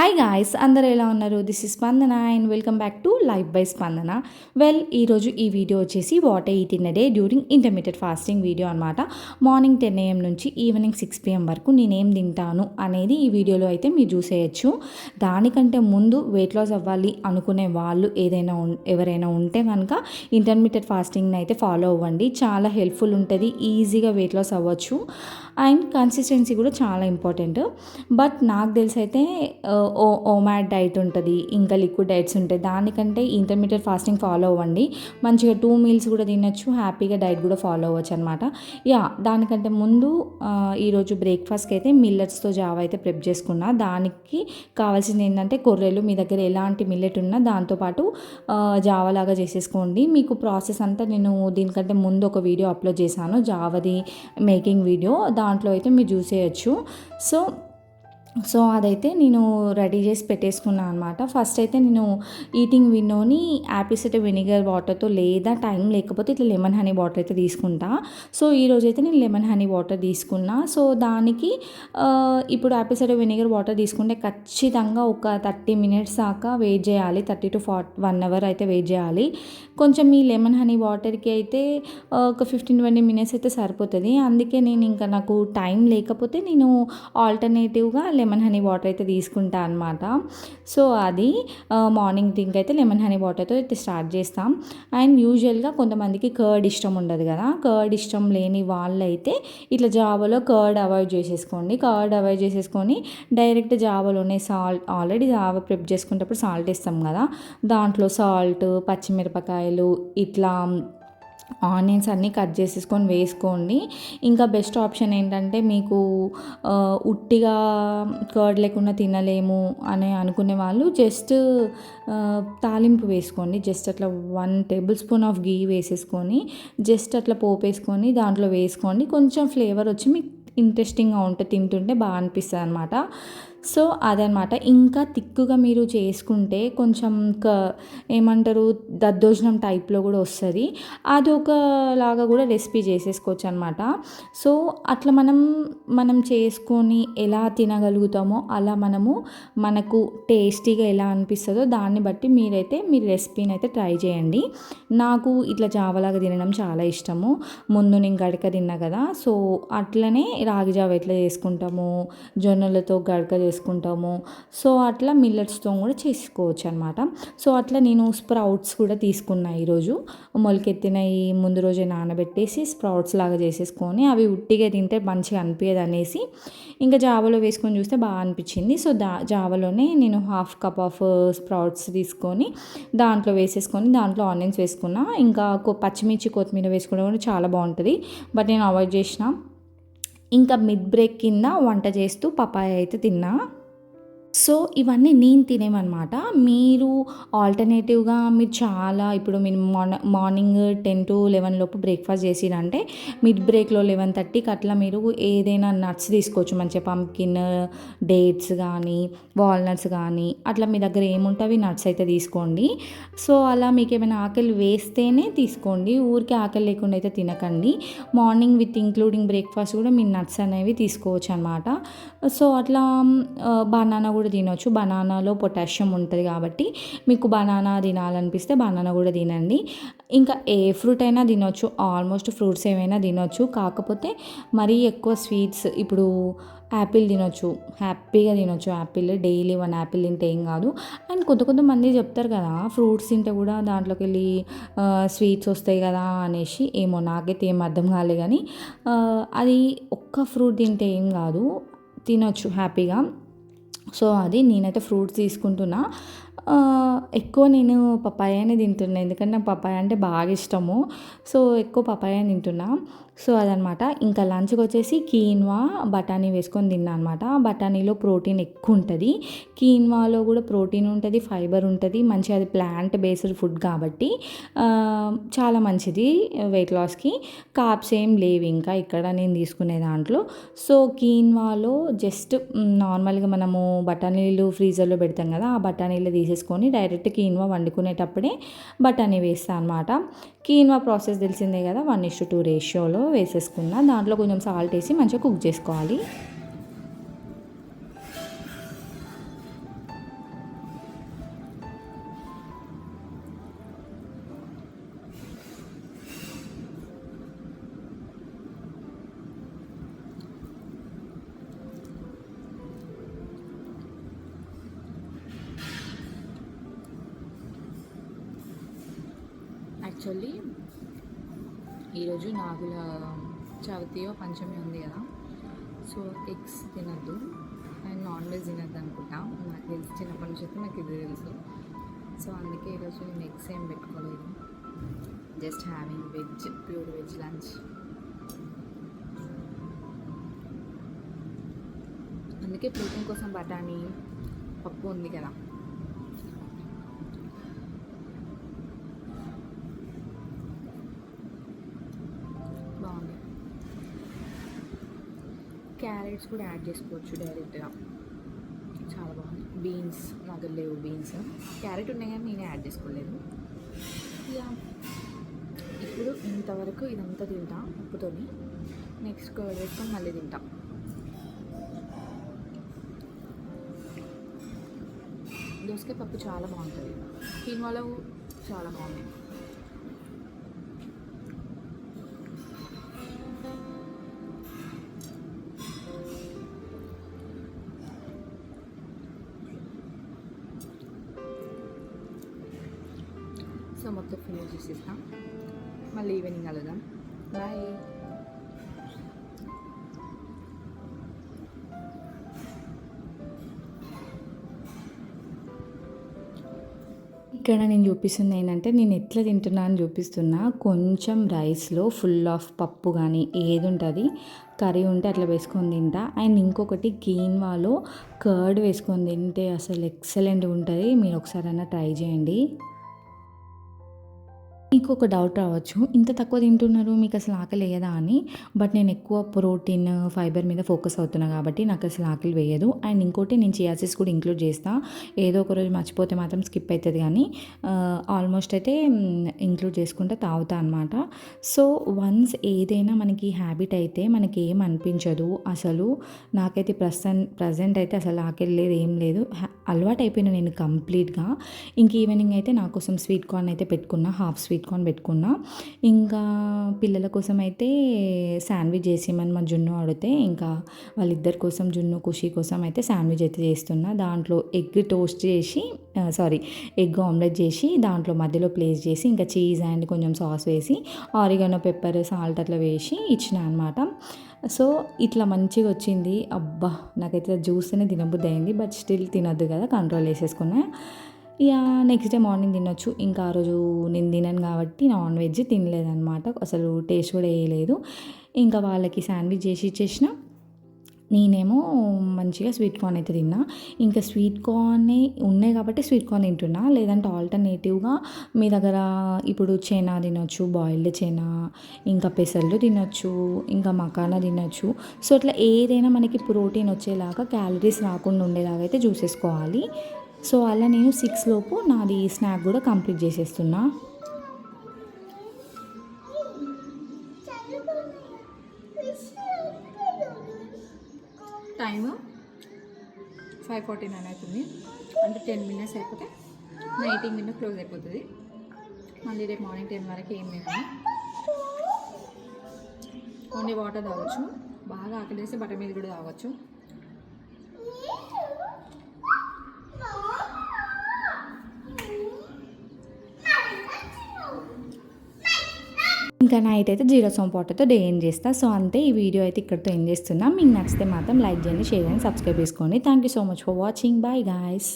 Hi guys, అందరూ ఎలా ఉన్నారు? దిస్ ఇస్ స్పందన and welcome back to life by స్పందన. ఈరోజు ఈ వీడియో వచ్చేసి what I eat in a day during intermediate fasting video అనమాట. మార్నింగ్ 10 AM నుంచి ఈవినింగ్ 6 PM వరకు నేనేం తింటాను అనేది ఈ వీడియోలో అయితే మీరు చూసేయచ్చు. దానికంటే ముందు వెయిట్ లాస్ అవ్వాలి అనుకునే వాళ్ళు ఎవరైనా ఉంటే కనుక ఇంటర్మీడియట్ ఫాస్టింగ్ని అయితే ఫాలో అవ్వండి. చాలా హెల్ప్ఫుల్ ఉంటుంది, ఈజీగా వెయిట్ లాస్ అవ్వచ్చు అండ్ కన్సిస్టెన్సీ కూడా చాలా ఇంపార్టెంట్. బట్ నాకు తెలిసి అయితే ఓమాట్ డైట్ ఉంటుంది, ఇంకా లిక్విడ్ డైట్స్ ఉంటాయి. దానికంటే ఇంటర్మీడియట్ ఫాస్టింగ్ ఫాలో అవ్వండి. మంచిగా 2 మీల్స్ కూడా తినచ్చు, హ్యాపీగా డైట్ కూడా ఫాలో అవ్వచ్చు అనమాట. దానికంటే ముందు ఈరోజు బ్రేక్ఫాస్ట్కి అయితే మిల్లెట్స్తో జావా అయితే ప్రిప్ చేసుకున్నా. దానికి కావాల్సింది ఏంటంటే కొర్రెలు, మీ దగ్గర ఎలాంటి మిల్లెట్ ఉన్నా దాంతోపాటు జావా లాగా చేసేసుకోండి. మీకు ప్రాసెస్ అంతా నేను దీనికంటే ముందు ఒక వీడియో అప్లోడ్ చేశాను, జావాది మేకింగ్ వీడియో. దాంట్లో అయితే మీరు చూసేయచ్చు. సో అదైతే నేను రెడీ చేసి పెట్టేసుకున్నాను అనమాట. ఫస్ట్ అయితే నేను ఈటింగ్ విన్నోని యాపిల్ సిడర్ వెనిగర్ వాటర్తో, లేదా టైం లేకపోతే ఇట్లా లెమన్ హనీ వాటర్ అయితే తీసుకుంటా. సో ఈరోజు అయితే నేను లెమన్ హనీ వాటర్ తీసుకున్నా. సో దానికి ఇప్పుడు యాపిల్ సిడర్ వెనిగర్ వాటర్ తీసుకుంటే ఖచ్చితంగా ఒక 30 minutes దాకా వెయిట్ చేయాలి. 30 to 1 hour అయితే వెయిట్ చేయాలి. కొంచెం ఈ లెమన్ హనీ వాటర్కి అయితే ఒక 15-20 minutes అయితే సరిపోతుంది. అందుకే నేను ఇంకా నాకు టైం లేకపోతే నేను ఆల్టర్నేటివ్గా లెమన్ హనీ వాటర్ అయితే తీసుకుంటా అనమాట. సో అది మార్నింగ్ డ్రింక్ అయితే లెమన్ హనీ వాటర్తో అయితే స్టార్ట్ చేస్తాం. అండ్ యూజువల్గా కొంతమందికి కర్డ్ ఇష్టం ఉండదు కదా, కర్డ్ ఇష్టం లేని వాళ్ళైతే ఇట్లా జావాలో కర్డ్ అవాయిడ్ చేసేసుకొని డైరెక్ట్ జావాలోనే ఆల్రెడీ జావా ప్రిప్ చేసుకునేటప్పుడు సాల్ట్ వేస్తాం కదా, దాంట్లో సాల్ట్, పచ్చిమిరపకాయలు, ఇట్లా ఆనియన్స్ అన్నీ కట్ చేసేసుకొని వేసుకోండి. ఇంకా బెస్ట్ ఆప్షన్ ఏంటంటే మీకు ఉట్టిగా కర్డ్ లేకుండా తినలేము అని అనుకునే వాళ్ళు జస్ట్ తాలింపు వేసుకోండి. జస్ట్ అట్లా 1 tablespoon ఆఫ్ గీ వేసేసుకొని జస్ట్ అట్లా పోపేసుకొని దాంట్లో వేసుకోండి. కొంచెం ఫ్లేవర్ వచ్చి మీకు ఇంట్రెస్టింగ్గా ఉంటుంది, తింటుంటే బాగా అనిపిస్తుంది అనమాట. సో అదనమాట. ఇంకా తిక్కుగా మీరు చేసుకుంటే కొంచెం ఏమంటారు, దద్దోజనం టైప్లో కూడా వస్తుంది. అది ఒకలాగా కూడా రెసిపీ చేసేసుకోవచ్చు అనమాట. సో అట్లా మనం చేసుకొని ఎలా తినగలుగుతామో అలా మనకు టేస్టీగా ఎలా అనిపిస్తుందో దాన్ని బట్టి మీరు రెసిపీని అయితే ట్రై చేయండి. నాకు ఇట్లా జావలాగా తినడం చాలా ఇష్టము. ముందు నేను గడక తిన్నా కదా, సో అట్లనే రాగి జావ ఎట్లా చేసుకుంటాము, జొన్నలతో గడక చేసుకుంటాము, సో అట్లా మిల్లెట్స్తో కూడా చేసుకోవచ్చు అనమాట. సో అట్లా నేను స్ప్రౌట్స్ కూడా తీసుకున్నా. ఈరోజు మొలకెత్తినవి ముందు రోజే నానబెట్టేసి స్ప్రౌట్స్ లాగా చేసేసుకొని అవి ఉట్టిగా తింటే మంచిగా అనిపించదు అనేసి ఇంకా జావలో వేసుకొని చూస్తే బాగా అనిపించింది. సో జావలోనే నేను 1/2 cup ఆఫ్ స్ప్రౌట్స్ తీసుకొని దాంట్లో వేసేసుకొని దాంట్లో ఆనియన్స్ వేసుకున్నా. ఇంకా పచ్చిమిర్చి, కొత్తిమీర వేసుకోవడం కూడా చాలా బాగుంటుంది, బట్ నేను అవాయిడ్ చేసిన. ఇంకా మిడ్ బ్రేక్ కింద వంట చేస్తూ పపాయ అయితే తిన్నా. సో ఇవన్నీ నేను తినేవన్నమాట. మీరు ఆల్టర్నేటివ్గా ఇప్పుడు మీరు మార్నింగ్ 10 to 11 లోపు బ్రేక్ఫాస్ట్ చేసిరంటే మిడ్ బ్రేక్లో 11:30కి అట్లా మీరు ఏదైనా నట్స్ తీసుకోవచ్చు. మంచిగా పంకిన్, డేట్స్ కానీ, వాల్నట్స్ కానీ, అట్లా మీ దగ్గర ఏముంటే అవి నట్స్ అయితే తీసుకోండి. సో అలా మీకు ఏమైనా ఆకలి వేస్తేనే తీసుకోండి, ఊరికే ఆకలి లేకుండా అయితే తినకండి. మార్నింగ్ విత్ ఇంక్లూడింగ్ బ్రేక్ఫాస్ట్ కూడా మీరు నట్స్ అనేవి తీసుకోవచ్చు అనమాట. సో అట్లా బనానా కూడా తినవచ్చు. బనానాలో పొటాషియం ఉంటుంది కాబట్టి మీకు బనానా తినాలనిపిస్తే బనానా కూడా తినండి. ఇంకా ఏ ఫ్రూట్ అయినా తినవచ్చు, ఆల్మోస్ట్ ఫ్రూట్స్ ఏమైనా తినవచ్చు. కాకపోతే మరీ ఎక్కువ స్వీట్స్, ఇప్పుడు యాపిల్ తినొచ్చు, హ్యాపీగా తినొచ్చు. యాపిల్ డైలీ 1 యాపిల్ తింటే ఏం కాదు. అండ్ కొంతమంది చెప్తారు కదా, ఫ్రూట్స్ తింటే కూడా దాంట్లోకి వెళ్ళి స్వీట్స్ వస్తాయి కదా అనేసి. ఏమో నాకైతే ఏం అర్థం కాలే కానీ అది ఒక్క ఫ్రూట్ తింటే ఏం కాదు, తినొచ్చు హ్యాపీగా. సో అది నేనైతే ఫ్రూట్స్ తీసుకుంటున్నా. ఎక్కువ నేను పపాయానే తింటున్నా, ఎందుకంటే నాకు పపాయ అంటే బాగా ఇష్టము. సో ఎక్కువ పపాయ తింటున్నా. సో అదనమాట. ఇంకా లంచ్కి వచ్చేసి కీన్వా, బఠానీ వేసుకొని తిన్నా అనమాట. బఠానీలో ప్రోటీన్ ఎక్కువ ఉంటుంది, కీన్వాలో కూడా ప్రోటీన్ ఉంటుంది, ఫైబర్ ఉంటుంది. మంచిగా అది ప్లాంట్ బేస్డ్ ఫుడ్ కాబట్టి చాలా మంచిది వెయిట్ లాస్కి. కార్బ్స్ ఏం లేవు ఇంకా ఇక్కడ నేను తీసుకునే దాంట్లో. సో కీన్వాలో జస్ట్ నార్మల్గా మనము బఠానీలు ఫ్రీజర్లో పెడతాం కదా, ఆ బఠానీలు తీసేసుకొని డైరెక్ట్ కీన్వా వండుకునేటప్పుడే బఠానీ వేస్తాను అనమాట. కీన్వా ప్రాసెస్ తెలిసిందే కదా, 1:2 రేషియోలో వేసేసుకున్నా. దాంట్లో కొంచెం సాల్ట్ వేసి మంచిగా కుక్ చేసుకోవాలి. యాక్చువల్లీ ఈరోజు నాగుల చవితియో పంచమి ఉంది కదా, సో ఎగ్స్ తినద్దు అండ్ నాన్ వెజ్ తినద్దు అనుకుంటా. నాకు తెలిసి చిన్నప్పటి నుంచి అయితే నాకు ఇది తెలుసు. సో అందుకే ఈరోజు నేను ఎగ్స్ ఏం పెట్టుకోలేదు, just having veg, pure veg lunch. అందుకే ప్రోటీన్ కోసం బఠానీ పప్పు ఉంది కదా, బాగుంది. క్యారెట్స్ కూడా యాడ్ చేసుకోవచ్చు డైరెక్ట్గా, చాలా బాగుంది. బీన్స్ నా దగ్గర లేవు, బీన్స్ క్యారెట్ ఉన్నాయి కానీ నేనే యాడ్ చేసుకోలేదు. ఇక ఇప్పుడు ఇంతవరకు ఇదంతా తింటా ఉప్పుతోని, నెక్స్ట్ కర్డ్ వేసుకొని మళ్ళీ తింటా. దోసకాయ పప్పు చాలా బాగుంటుంది, కీన్వాలో చాలా బాగుంది. సో మొత్తం ఫినిష్ చేసేస్తాం, మళ్ళీ ఈవినింగ్ కలుద్దాం. బాయ్. ఇక్కడ నేను చూపిస్తుంది ఏంటంటే నేను ఎట్లా తింటున్నా అని చూపిస్తున్నా. కొంచెం రైస్లో ఫుల్ ఆఫ్ పప్పు కానీ ఏది ఉంటుంది కర్రీ ఉంటే అట్లా వేసుకొని తింటా. అండ్ ఇంకొకటి కీన్వాలో కర్డ్ వేసుకొని తింటే అసలు ఎక్సలెంట్ ఉంటుంది. మీరు ఒకసారైనా ట్రై చేయండి. మీకు ఒక డౌట్ రావచ్చు, ఇంత తక్కువ తింటున్నారు మీకు అసలు ఆకలి వేయదా అని. బట్ నేను ఎక్కువ ప్రోటీన్ ఫైబర్ మీద ఫోకస్ అవుతున్నా కాబట్టి నాకు అసలు ఆకలి వేయదు. అండ్ ఇంకోటి నేను చియా సీడ్స్ కూడా ఇంక్లూడ్ చేస్తా. ఏదో ఒక రోజు మర్చిపోతే మాత్రం స్కిప్ అవుతుంది, కానీ ఆల్మోస్ట్ అయితే ఇంక్లూడ్ చేసుకుంటే తాగుతా అనమాట. సో ఏదైనా మనకి హ్యాబిట్ అయితే మనకి ఏం అనిపించదు అసలు. నాకైతే ప్రజెంట్ అయితే అసలు ఆకలి లేదు, ఏం లేదు, అలవాటు అయిపోయినా నేను కంప్లీట్గా. ఇంక ఈవినింగ్ అయితే నా కోసం స్వీట్ కార్న్ అయితే పెట్టుకున్నా, హాఫ్ స్వీట్ కార్న్ పెట్టుకున్నా. ఇంకా పిల్లల కోసం అయితే శాండ్విచ్ చేసేయమని మా జున్ను అడిగితే ఇంకా వాళ్ళిద్దరి కోసం, జున్ను ఖుషి కోసం అయితే శాండ్విచ్ అయితే చేస్తున్నా. దాంట్లో ఎగ్ ఆమ్లెట్ చేసి దాంట్లో మధ్యలో ప్లేస్ చేసి ఇంకా చీజ్ అండ్ కొంచెం సాస్ వేసి ఆరిగానో, పెప్పర్, సాల్ట్ అట్లా వేసి ఇచ్చిన అనమాట. సో ఇట్లా మంచిగా వచ్చింది. అబ్బా నాకైతే చూస్తేనే తినబుద్ధి అయింది, బట్ స్టిల్ తినొద్దు కదా, కంట్రోల్ చేసేసుకున్నా. ఇక నెక్స్ట్ డే మార్నింగ్ తినొచ్చు. ఇంకా ఆ రోజు నేను తినను కాబట్టి నాన్ వెజ్ తినలేదన్నమాట, అసలు టేస్ట్ కూడా వేయలేదు. ఇంకా వాళ్ళకి శాండ్విచ్ చేసి ఇచ్చేసిన, నేనేమో మంచిగా స్వీట్ కార్న్ అయితే తిన్నా. ఇంకా స్వీట్ కార్న్ ఉన్నాయి కాబట్టి స్వీట్ కార్న్ తింటున్నా, లేదంటే ఆల్టర్నేటివ్గా మీ దగ్గర ఇప్పుడు చైనా తినొచ్చు, బాయిల్డ్ చైనా, ఇంకా పెసర్లు తినొచ్చు, ఇంకా మకానా తినొచ్చు. సో అట్లా ఏదైనా మనకి ప్రోటీన్ వచ్చేలాగా, క్యాలరీస్ రాకుండా ఉండేలాగా అయితే చూసేసుకోవాలి. సో అలా నేను 6 లోపు నాది స్నాక్ కూడా కంప్లీట్ చేసేస్తున్నా. టైమ్ 5:49 అవుతుంది, అంటే 10 minutes అయిపోతే నా 18 minutes క్లోజ్ అయిపోతుంది. మళ్ళీ రేపు మార్నింగ్ 10 వరకు ఏం లేదు, ఓన్లీ వాటర్ తాగొచ్చు. బాగా ఆకలి వేస్తే బటర్ మీద కూడా తాగొచ్చు. ఇంకా నైట్ అయితే జీరా సోంపు వాటర్తో డే ఎండ్ చేస్తా. సో అంతే, ఈ వీడియో అయితే ఇక్కడితో ఎండ్ చేస్తున్నా. మీకు నచ్చితే మాత్రం లైక్ చేయండి, షేర్ చేయండి, సబ్స్క్రైబ్ చేసుకోండి. Thank you so much for watching. Bye guys.